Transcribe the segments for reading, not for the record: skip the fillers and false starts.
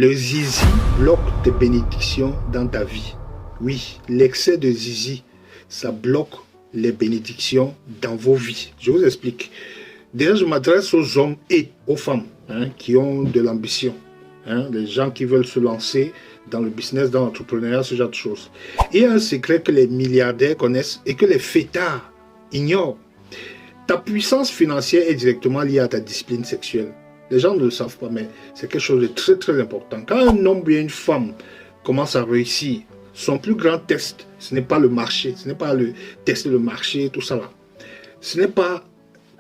Le zizi bloque tes bénédictions dans ta vie. Oui, l'excès de zizi, ça bloque les bénédictions dans vos vies. Je vous explique. Déjà, je m'adresse aux hommes et aux femmes qui ont de l'ambition. Les gens qui veulent se lancer dans le business, dans l'entrepreneuriat, ce genre de choses. Il y a un secret que les milliardaires connaissent et que les fêtards ignorent. Ta puissance financière est directement liée à ta discipline sexuelle. Les gens ne le savent pas, mais c'est quelque chose de très très important. Quand un homme ou une femme commence à réussir, son plus grand test, ce n'est pas le marché, ce n'est pas le tester le marché, tout ça là. Ce n'est pas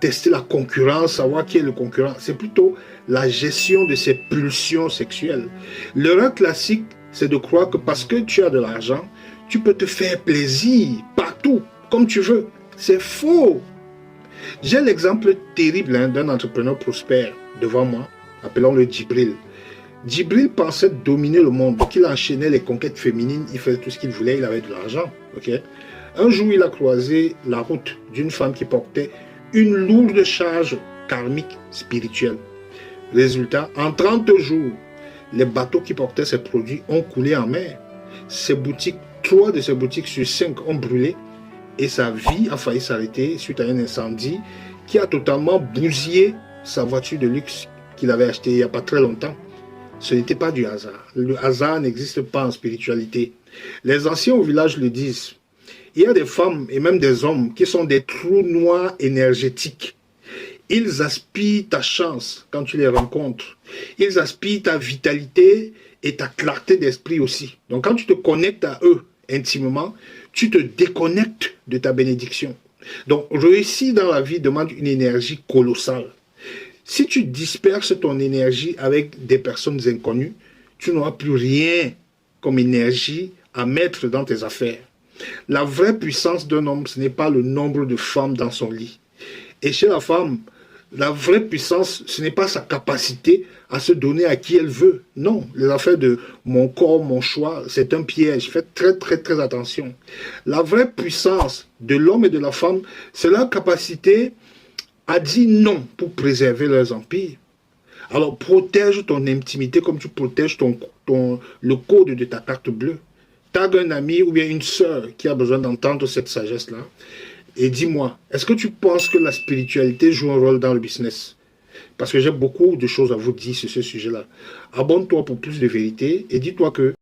tester la concurrence, savoir qui est le concurrent, c'est plutôt la gestion de ses pulsions sexuelles. L'erreur classique, c'est de croire que parce que tu as de l'argent, tu peux te faire plaisir partout, comme tu veux. C'est faux. J'ai l'exemple terrible d'un entrepreneur prospère devant moi, appelons-le Djibril. Djibril pensait dominer le monde, donc il enchaînait les conquêtes féminines, il faisait tout ce qu'il voulait, il avait de l'argent. Un jour, il a croisé la route d'une femme qui portait une lourde charge karmique spirituelle. Résultat, en 30 jours, les bateaux qui portaient ces produits ont coulé en mer. Ces boutiques, 3 de ces boutiques sur 5 ont brûlé et sa vie a failli s'arrêter suite à un incendie qui a totalement bousillé sa voiture de luxe qu'il avait achetée il n'y a pas très longtemps. Ce n'était pas du hasard. Le hasard n'existe pas en spiritualité. Les anciens au village le disent. Il y a des femmes et même des hommes qui sont des trous noirs énergétiques. Ils aspirent ta chance quand tu les rencontres. Ils aspirent ta vitalité et ta clarté d'esprit aussi. Donc quand tu te connectes à eux intimement, tu te déconnectes de ta bénédiction. Donc réussir dans la vie demande une énergie colossale. Si tu disperses ton énergie avec des personnes inconnues, tu n'auras plus rien comme énergie à mettre dans tes affaires. La vraie puissance d'un homme, ce n'est pas le nombre de femmes dans son lit. Et chez la femme, la vraie puissance, ce n'est pas sa capacité à se donner à qui elle veut. Non, les affaires de mon corps, mon choix, c'est un piège. Faites très très très attention. La vraie puissance de l'homme et de la femme, c'est leur capacité à dire non pour préserver leurs empires. Alors protège ton intimité comme tu protèges le code de ta carte bleue. Tag un ami ou bien une sœur qui a besoin d'entendre cette sagesse-là et dis-moi, est-ce que tu penses que la spiritualité joue un rôle dans le business? Parce que j'ai beaucoup de choses à vous dire sur ce sujet-là. Abonne-toi pour plus de vérité et dis-toi que